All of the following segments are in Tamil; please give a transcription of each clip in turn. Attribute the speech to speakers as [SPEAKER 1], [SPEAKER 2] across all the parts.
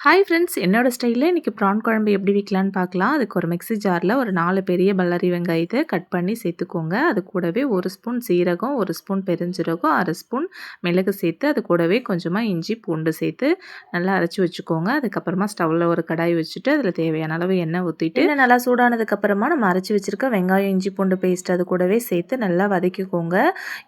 [SPEAKER 1] ஹாய் ஃப்ரெண்ட்ஸ், என்னோட ஸ்டைலில் இன்றைக்கி ப்ரான் குழம்பு எப்படி வைக்கலான்னு பார்க்கலாம். அதுக்கு ஒரு மிக்ஸி ஜாரில் ஒரு 4 பெரிய பல்லாரி வெங்காயத்தை கட் பண்ணி சேர்த்துக்கோங்க. அது கூடவே 1 ஸ்பூன் சீரகம், 1 ஸ்பூன் பெருஞ்சீரகம், 1/2 ஸ்பூன் மிளகு சேர்த்து, அது கூடவே கொஞ்சமாக இஞ்சி பூண்டு சேர்த்து நல்லா அரைச்சி வச்சுக்கோங்க. அதுக்கப்புறமா ஸ்டவ்வில் ஒரு கடாய் வச்சுட்டு அதில் தேவையான அளவு எண்ணெய் ஊற்றிட்டு எண்ணெய் நல்லா சூடானதுக்கப்புறமா நம்ம அரைச்சி வச்சுருக்க வெங்காயம் இஞ்சி பூண்டு பேஸ்ட் அது கூடவே சேர்த்து நல்லா வதக்கிக்கோங்க.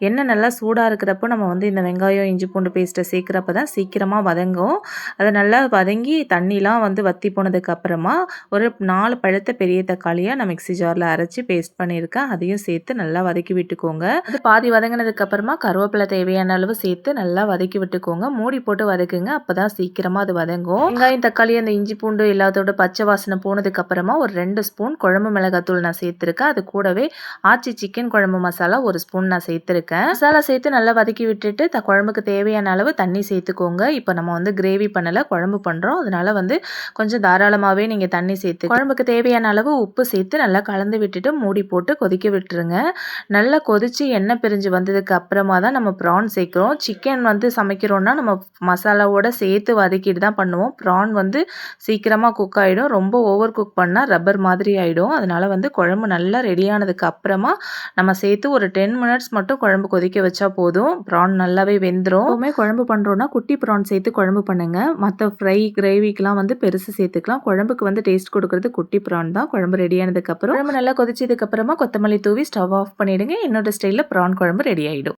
[SPEAKER 1] எண்ணெய் நல்லா சூடாக இருக்கிறப்போ நம்ம இந்த வெங்காயம் இஞ்சி பூண்டு பேஸ்ட்டை சேர்க்குறப்ப தான் சீக்கிரமாக வதங்கும். அதை நல்லா வதங்கி தண்ணிலாம் வத்தி போனதுக்கு அப்புறமா ஒரு 4 பழுத்த பெரிய தக்காளியை நான் மிக்ஸி ஜாரில் அரைச்சி பேஸ்ட் பண்ணியிருக்கேன். அதையும் சேர்த்து நல்லா வதக்கி விட்டுக்கோங்க. அது பாதி வதங்கினதுக்கு அப்புறமா கருவேப்பிலை தேவையான அளவு சேர்த்து நல்லா வதக்கி விட்டுக்கோங்க. மூடி போட்டு வதக்குங்க, அப்பதான் சீக்கிரமா அது வதங்கும். வெங்காயம் தக்காளி அந்த இஞ்சி பூண்டு எல்லாத்தோட பச்சை வாசனை போனதுக்கு அப்புறமா ஒரு 2 ஸ்பூன் குழம்பு மிளகாத்தூள் நான் சேர்த்திருக்கேன். அது கூடவே ஆச்சி சிக்கன் குழம்பு மசாலா 1 ஸ்பூன் நான் சேர்த்திருக்கேன். மசாலா சேர்த்து நல்லா வதக்கி விட்டுட்டு குழம்புக்கு தேவையான அளவு தண்ணி சேர்த்துக்கோங்க. இப்போ நம்ம கிரேவி பண்ணல, குழம்பு பண்றோம். அதனால கொஞ்சம் தாராளமாகவே நீங்கள் தண்ணி சேர்த்து குழம்புக்கு தேவையான அளவு உப்பு சேர்த்து நல்லா கலந்து விட்டுட்டு மூடி போட்டு கொதிக்க விட்டுருங்க. நல்லா கொதித்து எண்ணெய் பிரிஞ்சு வந்ததுக்கு அப்புறமா தான் நம்ம ப்ரான் சேர்க்குறோம். சிக்கன் சமைக்கிறோன்னா நம்ம மசாலாவோட சேர்த்து வதக்கிட்டு தான் பண்ணுவோம். ப்ரான் சீக்கிரமாக குக் ஆகிடும். ரொம்ப ஓவர் குக் பண்ணால் ரப்பர் மாதிரி ஆகிடும். அதனால் குழம்பு நல்லா ரெடியானதுக்கு அப்புறமா நம்ம சேர்த்து ஒரு 10 மினிட்ஸ் மட்டும் குழம்பு கொதிக்க வச்சா போதும். ப்ரான் நல்லாவே வெந்துடும். எப்பவுமே குழம்பு பண்ணுறோன்னா குட்டி ப்ரான் சேர்த்து குழம்பு பண்ணுங்கள். மற்ற ஃப்ரை கிரேவிக்கெலாம் பெருசு சேர்த்துக்கலாம். குழம்புக்கு டேஸ்ட் கொடுக்குறது குட்டி ப்ரான் தான். குழம்பு ரெடியானதுக்கப்புறம் குழம்பு நல்லா கொதிச்சதுக்கப்புறமா கொத்தமல்லி தூவி ஸ்டவ் ஆஃப் பண்ணிவிடுங்க. என்னோட ஸ்டைலில் ப்ரான் குழம்பு ரெடி ஆகிடும்.